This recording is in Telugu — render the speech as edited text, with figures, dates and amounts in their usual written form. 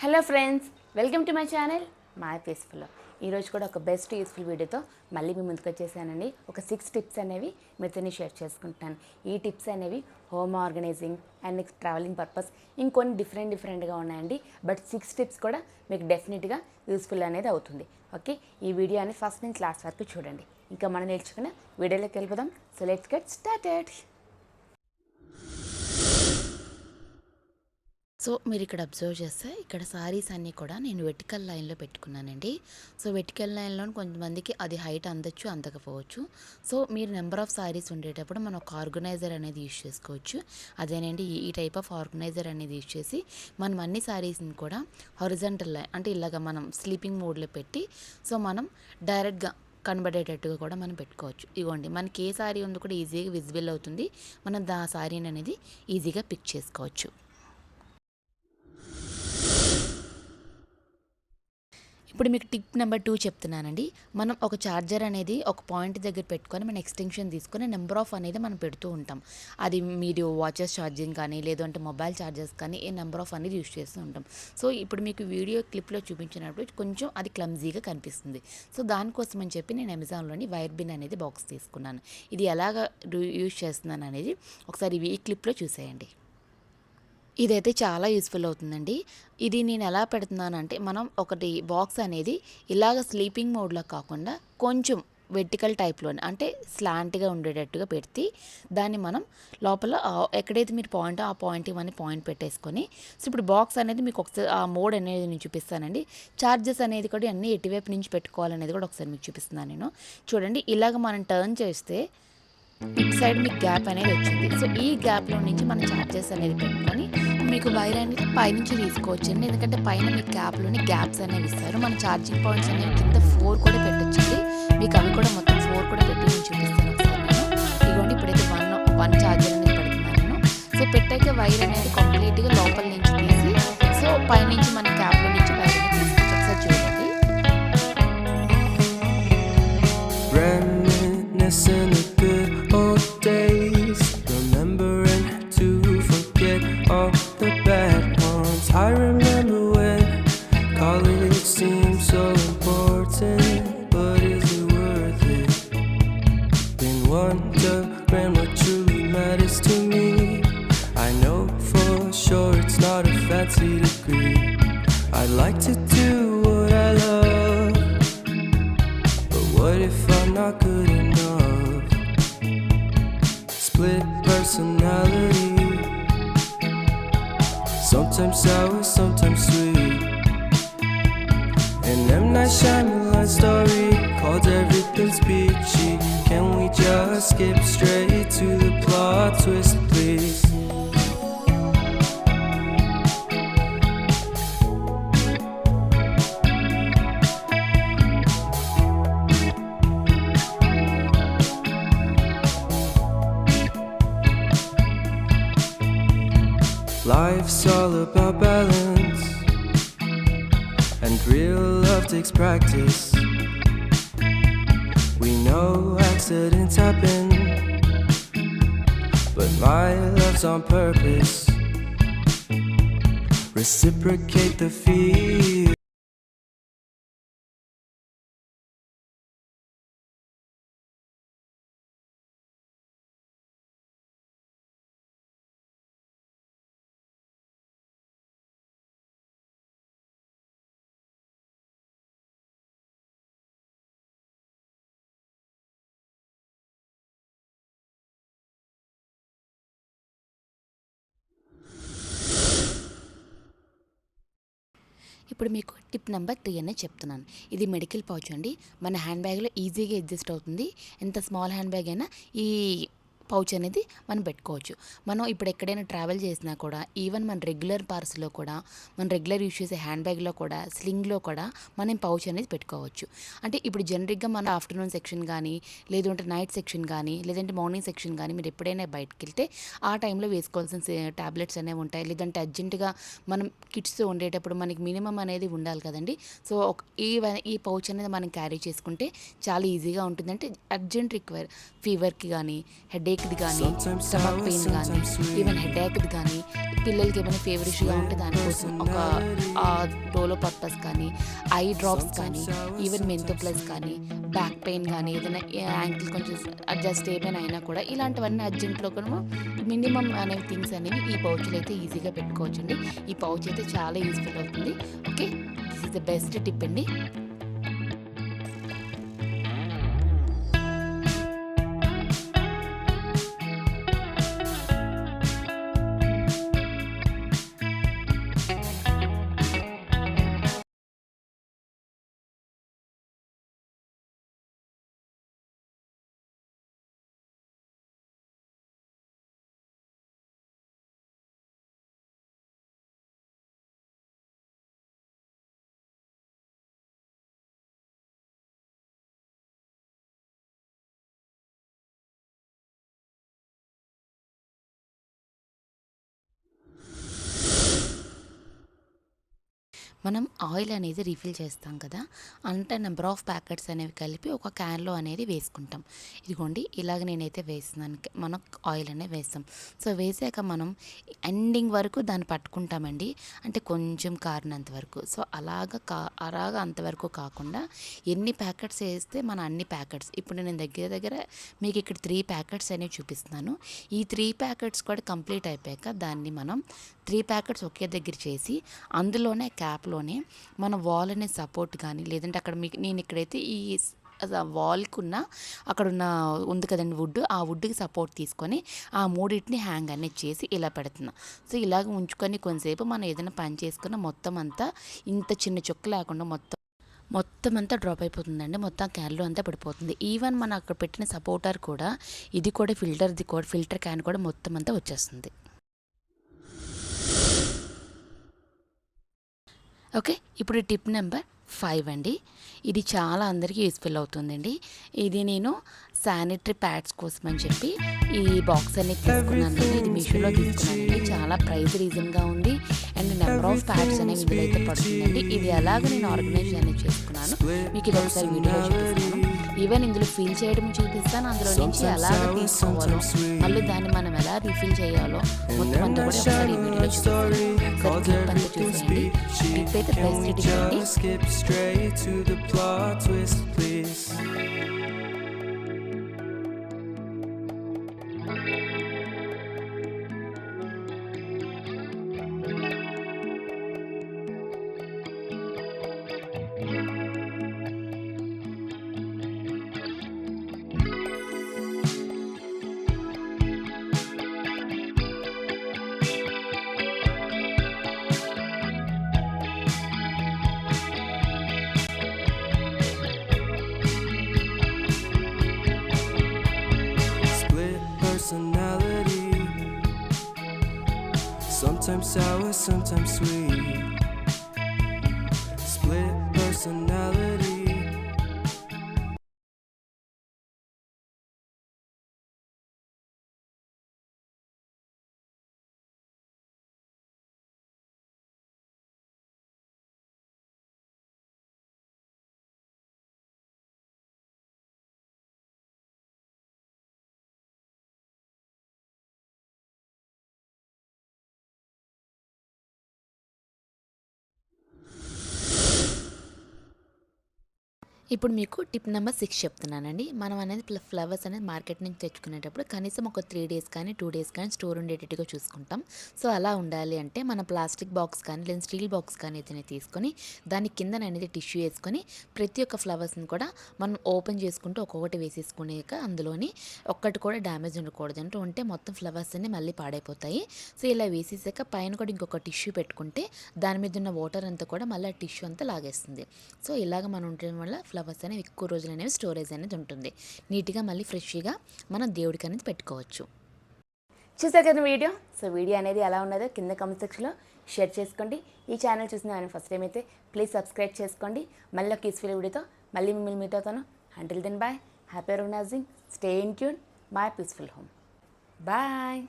Hello friends, welcome to my channel my peaceful. ఈరోజు కూడా ఒక బెస్ట్ యూస్ఫుల్ వీడియోతో మళ్ళీ మీ ముందుకు వచ్చేసానండి. ఒక 6 టిప్స్ అనేవి మీతోని షేర్ చేసుకుంటాను. ఈ టిప్స్ అనేవి home organizing and next travelling purpose ఇంకొన్ని డిఫరెంట్గా ఉన్నాయండి. బట్ 6 టిప్స్ కూడా మీకు డెఫినెట్గా యూస్ఫుల్ అనేది అవుతుంది. ఓకే, ఈ వీడియో అనేది ఫస్ట్ నుంచి లాస్ట్ వరకు చూడండి. ఇంకా మనం నేర్చుకున్న వీడియోలోకి వెళ్ళిపోదాం. So let's get started. So మీరు ఇక్కడ అబ్జర్వ్ చేస్తే ఇక్కడ సారీస్ అన్నీ కూడా నేను వెర్టికల్ లైన్లో పెట్టుకున్నానండి. సో వెర్టికల్ లైన్లో కొంతమందికి అది హైట్ అందొచ్చు, అందకపోవచ్చు. సో మీరు నెంబర్ ఆఫ్ సారీస్ ఉండేటప్పుడు మనం ఒక ఆర్గనైజర్ అనేది యూజ్ చేసుకోవచ్చు. అదేనండి, ఈ టైప్ ఆఫ్ ఆర్గనైజర్ అనేది యూజ్ చేసి మనం అన్ని సారీస్ని కూడా హారిజాంటల్ లైన్ అంటే ఇలాగ మనం స్లీపింగ్ మోడ్లో పెట్టి సో మనం డైరెక్ట్గా కనబడేటట్టుగా కూడా మనం పెట్టుకోవచ్చు. ఇవ్వండి, మనకి ఏ సారీ ఉందో కూడా ఈజీగా విజిబుల్ అవుతుంది. మనం ఆ సారీని అనేది ఈజీగా పిక్ చేసుకోవచ్చు. ఇప్పుడు మీకు టిప్ నెంబర్ 2 చెప్తున్నానండి. మనం ఒక ఛార్జర్ అనేది ఒక పాయింట్ దగ్గర పెట్టుకొని మన ఎక్స్టెన్షన్ తీసుకొని నెంబర్ ఆఫ్ అనేది మనం పెడుతూ ఉంటాం. అది మీరు వాచెస్ ఛార్జింగ్ కానీ లేదంటే మొబైల్ ఛార్జర్స్ కానీ ఈ నెంబర్ ఆఫ్ అనేది యూజ్ చేస్తూ ఉంటాం. సో ఇప్పుడు మీకు వీడియో క్లిప్లో చూపించినప్పుడు కొంచెం అది క్లమ్జీగా కనిపిస్తుంది. సో దానికోసం అని చెప్పి నేను అమెజాన్లోని వైర్ బిన్ అనేది బాక్స్ తీసుకున్నాను. ఇది ఎలాగ యూజ్ చేస్తున్నాను అనేది ఒకసారి ఈ క్లిప్లో చూసేయండి. ఇదైతే చాలా యూస్ఫుల్ అవుతుందండి. ఇది నేను ఎలా పెడుతున్నానంటే, మనం ఒకటి బాక్స్ అనేది ఇలాగ స్లీపింగ్ మోడ్లో కాకుండా కొంచెం వెర్టికల్ టైప్లోనే అంటే స్లాంట్గా ఉండేటట్టుగా పెడితే దాన్ని మనం లోపల ఎక్కడైతే మీరు పాయింట్ ఆ పాయింట్ ఇవన్నీ పాయింట్ పెట్టేసుకొని సో ఇప్పుడు బాక్స్ అనేది మీకు ఒకసారి ఆ మోడ్ అనేది నేను చూపిస్తానండి. చార్జెస్ అనేది కూడా అన్నీ ఎటువైపు నుంచి పెట్టుకోవాలనేది కూడా ఒకసారి మీకు చూపిస్తున్నాను నేను. చూడండి, ఇలాగ మనం టర్న్ చేస్తే ఇటు సైడ్ మీకు గ్యాప్ అనేది వచ్చింది. సో ఈ గ్యాప్లో నుంచి మనం చార్జెస్ అనేది పెట్టుకొని మీకు వైర్ అనేది పైనుంచి తీసుకోవచ్చండి. ఎందుకంటే పైన మీకు క్యాప్లోని గ్యాప్స్ అనేవి ఇస్తారు. మన ఛార్జింగ్ పాయింట్స్ అనేవి కింద 4 కూడా పెట్టొచ్చండి. మీకు అవి కూడా మొత్తం 4 కూడా పెట్టి నేను చూపిస్తాను ఒకసారి నేను. ఇదిగోండి, ఇప్పుడైతే వన్ ఛార్జర్ అనేది పెడుతున్నాను నేను. సో పెట్టాక వైర్ అనేది కంప్లీట్గా లోపల నుంచి తీసి సో పైనుంచి మన క్యాప్లో నుంచి వైర్ అనేది తీసుకోవచ్చు. ఒకసారి చూడండి. all the bad ones. I remember when college seemed so important, but is it worth it? Been wondering what truly matters to me. I know for sure it's not a fancy degree. I'd like to do what I love, but what if I'm not good enough? Split personality, sometimes sour, sometimes sweet. An M. Night Shyamalan story called Everything's Peachy. Can we just skip straight to the plot twist, please? Life's all about balance, and real love takes practice. We know accidents happen, but my love's on purpose. Reciprocate the feel. ఇప్పుడు మీకు టిప్ నెంబర్ 3 అనేది చెప్తున్నాను. ఇది మెడికల్ పౌచ్ అండి. మన హ్యాండ్ బ్యాగ్లో ఈజీగా అడ్జస్ట్ అవుతుంది. ఎంత స్మాల్ హ్యాండ్ బ్యాగ్ అయినా ఈ పౌచ్ అనేది మనం పెట్టుకోవచ్చు. మనం ఇప్పుడు ఎక్కడైనా ట్రావెల్ చేసినా కూడా ఈవెన్ మన రెగ్యులర్ పర్స్లో కూడా మన రెగ్యులర్ యూజ్ చేసే హ్యాండ్ బ్యాగ్లో కూడా స్లింగ్లో కూడా మనం పౌచ్ అనేది పెట్టుకోవచ్చు. అంటే ఇప్పుడు జనరిక్గా మన ఆఫ్టర్నూన్ సెక్షన్ కానీ లేదంటే నైట్ సెక్షన్ కానీ లేదంటే మార్నింగ్ సెక్షన్ కానీ మీరు ఎప్పుడైనా బయటకు వెళ్తే ఆ టైంలో వేసుకోవాల్సిన ట్యాబ్లెట్స్ అనేవి ఉంటాయి. లేదంటే అర్జెంటుగా మనం కిడ్స్తో ఉండేటప్పుడు మనకి మినిమం అనేది ఉండాలి కదండి. సో ఈ పౌచ్ అనేది మనం క్యారీ చేసుకుంటే చాలా ఈజీగా ఉంటుంది. అంటే అర్జెంట్ ఫీవర్కి కానీ హెడేక్ హెడేక్ది కానీ, స్టమక్ పెయిన్ కానీ, ఈవెన్ హెడేక్ది కానీ, పిల్లలకి ఏమైనా ఫేవరిష్గా ఉంటే దానికోసం ఒక డోలో పర్పస్ కానీ, ఐ డ్రాప్స్ కానీ, ఈవెన్ మెంతో ప్లస్ కానీ, బ్యాక్ పెయిన్ కానీ, ఏదైనా యాంకిల్ కొంచెం అడ్జస్ట్ ఏమైనా అయినా కూడా ఇలాంటివన్నీ అర్జెంట్లో కూడా మినిమం అనేవి థింగ్స్ అనేవి ఈ పౌచ్లో అయితే ఈజీగా పెట్టుకోవచ్చండి. ఈ పౌచ్ అయితే చాలా యూస్ఫుల్ అవుతుంది. Okay, this is the best tip అండి. మనం ఆయిల్ అనేది రీఫిల్ చేస్తాం కదా, అంటే నెంబర్ ఆఫ్ ప్యాకెట్స్ అనేవి కలిపి ఒక క్యాన్లో అనేది వేసుకుంటాం. ఇదిగోండి ఇలాగ నేనైతే వేస్తున్నాను. మనం ఆయిల్ అనేది వేస్తాం. సో వేసాక మనం ఎండింగ్ వరకు దాన్ని పట్టుకుంటామండి, అంటే కొంచెం కారినంత వరకు. సో అలాగ అంతవరకు కాకుండా ఎన్ని ప్యాకెట్స్ వేస్తే మన అన్ని ప్యాకెట్స్, ఇప్పుడు నేను దగ్గర మీకు ఇక్కడ 3 ప్యాకెట్స్ అనేవి చూపిస్తున్నాను. ఈ 3 ప్యాకెట్స్ కూడా కంప్లీట్ అయిపోయాక దాన్ని మనం 3 ప్యాకెట్స్ ఒకే దగ్గర చేసి అందులోనే క్యాప్లోనే మన వాల్ అనే సపోర్ట్ కానీ, లేదంటే అక్కడ మీకు నేను ఇక్కడైతే ఈ వాల్కి ఉన్న అక్కడ ఉన్న ఉంది కదండి వుడ్, ఆ వుడ్కి సపోర్ట్ తీసుకొని ఆ మూడింటిని హ్యాంగ్ అనేది చేసి ఇలా పెడుతున్నా. సో ఇలాగ ఉంచుకొని కొంతసేపు మనం ఏదైనా పని చేసుకున్న మొత్తం అంతా ఇంత చిన్న చుక్క లేకుండా మొత్తం అంతా డ్రాప్ అయిపోతుందండి. మొత్తం క్యాన్లో అంతా పడిపోతుంది. ఈవెన్ మనం అక్కడ పెట్టిన సపోర్టర్ కూడా, ఇది కూడా ఫిల్టర్ క్యాన్ కూడా మొత్తం అంతా వచ్చేస్తుంది. ఓకే, ఇప్పుడు టిప్ నెంబర్ 5 అండి. ఇది చాలా అందరికీ యూస్ఫుల్ అవుతుందండి. ఇది నేను శానిటరీ ప్యాడ్స్ కోసం అని చెప్పి ఈ బాక్స్ అనేది తీసుకున్నాను. ఇది మీషోలో తీసుకున్నానండి. చాలా ప్రైస్ రీజన్గా ఉంది అండ్ నెంబర్ ఆఫ్ ప్యాడ్స్ అనేవి ఇందులో అయితే పడుతుందండి. ఇది ఎలాగ నేను ఆర్గనైజ్ అనేది చేసుకున్నాను మీకు ఇది ఒకసారి వీడియోలో చూపిస్తాను. ఈవెన్ ఇందులో ఫిల్ చేయడం చూపిస్తాను, అందులో నుంచి ఎలాగ తీసుకోవాలో, మళ్ళీ దాన్ని మనం ఎలా రీఫిల్ చేయాలో మొత్తం అంతా కూడా ఒకసారి ఈ వీడియోలో చూపిస్తాను. ఒకసారి క్లిప్ అంతా చూసేయండి. క్లిప్ అయితే బెస్ట్ టిప్ అండి. Personality, sometimes sour, sometimes sweet. Split personality. ఇప్పుడు మీకు టిప్ నెంబర్ 6 చెప్తున్నానండి. మనం అనేది ఫ్లవర్స్ అనేది మార్కెట్ నుంచి తెచ్చుకునేటప్పుడు కనీసం ఒక 3 డేస్ కానీ 2 డేస్ కానీ స్టోర్ ఉండేటట్టుగా చూసుకుంటాం. సో అలా ఉండాలి అంటే మన ప్లాస్టిక్ బాక్స్ కానీ లేదా స్టీల్ బాక్స్ కానీ ఏదైనా తీసుకొని దాని కింద అనేది టిష్యూ వేసుకొని ప్రతి ఒక్క ఫ్లవర్స్ని కూడా మనం ఓపెన్ చేసుకుంటూ ఒక్కొక్కటి వేసేసుకునేక అందులోని ఒక్కటి కూడా డ్యామేజ్ ఉండకూడదు. అంటే ఉంటే మొత్తం ఫ్లవర్స్ అన్ని మళ్ళీ పాడైపోతాయి. సో ఇలా వేసేసాక పైన కూడా ఇంకొక టిష్యూ పెట్టుకుంటే దాని మీద ఉన్న వాటర్ అంతా కూడా మళ్ళీ ఆ టిష్యూ అంతా లాగేస్తుంది. సో ఇలాగ మనం ఉండడం వల్ల ఫ్లవర్స్ అనేవి ఎక్కువ రోజులు అనేవి స్టోరేజ్ అనేది ఉంటుంది. నీట్గా మళ్ళీ ఫ్రెష్గా మనం దేవుడికి అనేది పెట్టుకోవచ్చు. చూసారు కదా వీడియో. సో వీడియో అనేది ఎలా ఉన్నదో కింద కామెంట్ సెక్షన్లో షేర్ చేసుకోండి. ఈ ఛానల్ చూసిన ఫస్ట్ టైం అయితే ప్లీజ్ సబ్స్క్రైబ్ చేసుకోండి. మళ్ళీ ఒక యూస్ఫుల్ వీడియోతో మళ్ళీ మిమ్మల్ని మీట్ అవుతాను. Until then bye, happy organizing, stay in tune, my peaceful home. Bye.